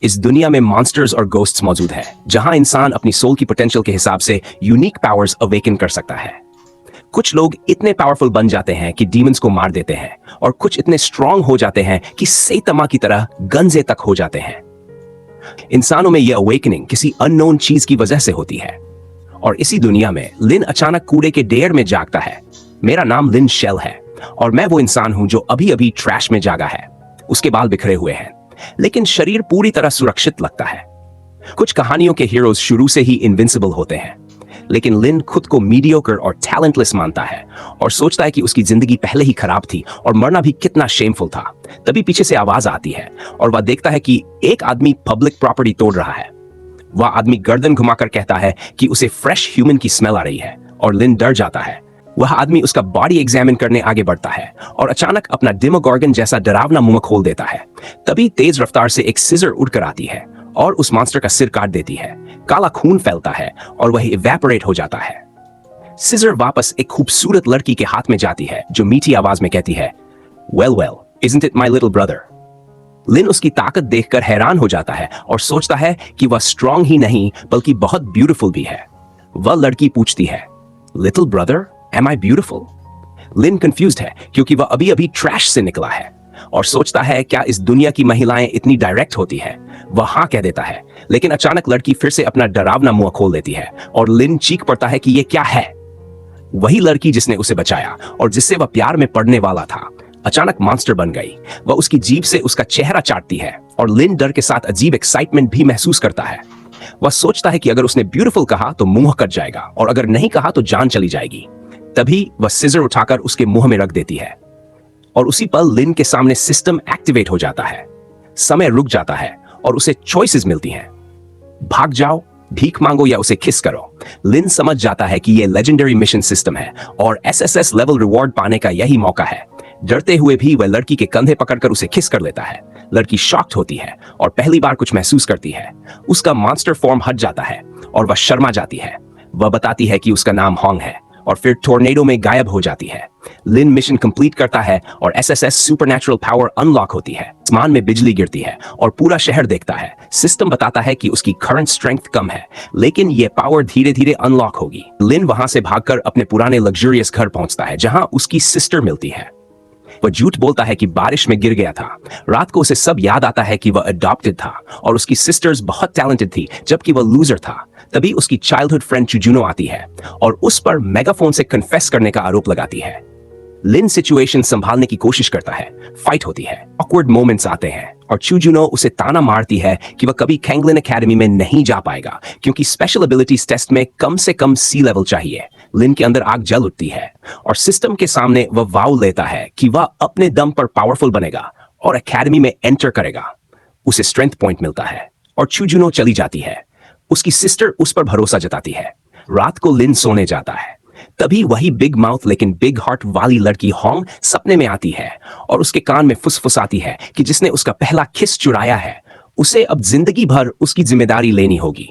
इस दुनिया में मॉन्स्टर्स और गोस्ट्स मौजूद हैं, जहां इंसान अपनी सोल की पोटेंशियल के हिसाब से यूनिक पावर्स अवेकन कर सकता है। कुछ लोग इतने पावरफुल बन जाते हैं कि डीमंस को मार देते हैं, और कुछ इतने स्ट्रांग हो जाते हैं कि सैतामा की तरह गंजे तक हो जाते हैं। इंसानों में यह अवेकनिंग किसी अननोन चीज की वजह से होती है। और इसी दुनिया में लिन अचानक कूड़े के ढेर में जागता है। मेरा नाम लिन शेल है, और मैं वो इंसान हूं जो अभी अभी ट्रैश में जागा है। उसके बाल बिखरे हुए हैं, लेकिन शरीर पूरी तरह सुरक्षित लगता है। कुछ कहानियों के हीरोज शुरू से ही इनविंसिबल होते हैं, लेकिन लिन खुद को मीडियोकर और टैलेंटलेस मानता है और सोचता है कि उसकी जिंदगी पहले ही खराब थी और मरना भी कितना शेमफुल था। तभी पीछे से आवाज आती है और वह देखता है कि एक आदमी पब्लिक प्रॉपर्टी तोड़ रहा है। वह आदमी गर्दन घुमाकर कहता है कि उसे फ्रेश ह्यूमन की स्मेल आ रही है, और लिन डर जाता है। वह आदमी उसका बॉडी एग्जामिन करने आगे बढ़ता है और अचानक अपना डेमोगोर्गन जैसा डरावना मुंह खोल देता है। तभी तेज रफ्तार से एक सिजर उड़कर आती है और उस मॉन्स्टर का सिर काट देती है। काला खून फैलता है और वह इवेपोरेट हो जाता है। सिजर वापस एक खूबसूरत लड़की के हाथ में जाती है, जो मीठी आवाज में कहती है, well well, isn't it my little brother. Lin उसकी ताकत देखकर हैरान हो जाता है और सोचता है कि वह स्ट्रांग ही नहीं बल्कि बहुत ब्यूटीफुल भी है। वह लड़की पूछती है, little brother, Am I beautiful? Lin confused है क्योंकि वह अभी अभी ट्रैश से निकला है और सोचता है क्या इस दुनिया की महिलाएं इतनी डायरेक्ट होती हैं। वह हाँ कह देता है, लेकिन अचानक लड़की फिर से अपना डरावना मुंह खोल देती है और लिन चीख पड़ता है कि यह क्या है। वही लड़की जिसने उसे बचाया और जिससे वह प्यार में पड़ने वाला था, अचानक मॉन्स्टर बन गई। वह उसकी जीभ से उसका चेहरा चाटती है और लिन डर के साथ अजीब एक्साइटमेंट भी महसूस करता है। वह सोचता है कि अगर उसने ब्यूटीफुल कहा तो मुंह कट जाएगा, और अगर नहीं कहा तो जान चली जाएगी। तभी वह सिजर उठाकर उसके मुंह में रख देती है और उसी पल लिन के सामने सिस्टम एक्टिवेट हो जाता है। समय रुक जाता है और उसे चॉइसेस मिलती हैं, भाग जाओ, भीख मांगो या उसे किस करो। लिन समझ जाता है कि यह लेजेंडरी मिशन सिस्टम है और एसएसएस लेवल रिवॉर्ड पाने का यही मौका है। डरते हुए भी वह लड़की के कंधे पकड़कर उसे किस कर लेता है। लड़की शॉक्ड होती है और पहली बार कुछ महसूस करती है। उसका मॉन्स्टर फॉर्म हट जाता है और वह शर्मा जाती है। वह बताती है कि उसका नाम हॉन्ग है और फिर टोर्नेडो में गायब हो जाती है। लिन मिशन कंप्लीट करता है और एसएसएस सुपरनैचुरल पावर अनलॉक होती है। आसमान में बिजली गिरती है और पूरा शहर देखता है। सिस्टम बताता है कि उसकी करंट स्ट्रेंथ कम है, लेकिन यह पावर धीरे धीरे अनलॉक होगी। लिन वहां से भागकर अपने पुराने लग्जरियस घर पहुंचता है, जहां उसकी सिस्टर मिलती है। वह झूठ बोलता है कि बारिश में गिर गया था। रात को उसे सब याद आता है कि वह अडॉप्टेड था और उसकी सिस्टर्स बहुत टैलेंटेड थी, जबकि वह लूजर था। तभी उसकी चाइल्डहुड फ्रेंड चुजुनो आती है और उस पर मेगाफोन से कन्फेस करने का आरोप लगाती है। लिन सिचुएशन संभालने की कोशिश करता है। फाइट होती है, ऑकवर्ड मोमेंट्स आते हैं और चुजुनो उसे ताना मारती है कि वह कभी कैंगलिन एकेडमी में नहीं जा पाएगा क्योंकि स्पेशल एबिलिटीज टेस्ट में कम से कम सी लेवल चाहिए। लिन के अंदर आग जल उठती है और सिस्टम के सामने वह वाव लेता है कि वह अपने दम पर पावरफुल बनेगा और एकेडमी में एंटर करेगा। उसे स्ट्रेंथ पॉइंट मिलता है और चुजुनो चली जाती है। उसकी सिस्टर उस पर भरोसा जताती है। रात को लिन सोने जाता है। तभी वही बिग माउथ लेकिन बिग हार्ट वाली लड़की हॉन्ग सपने में आती है और उसके कान में फुसफुसाती है कि जिसने उसका पहला किस चुराया है, उसे अब जिंदगी भर उसकी जिम्मेदारी लेनी होगी।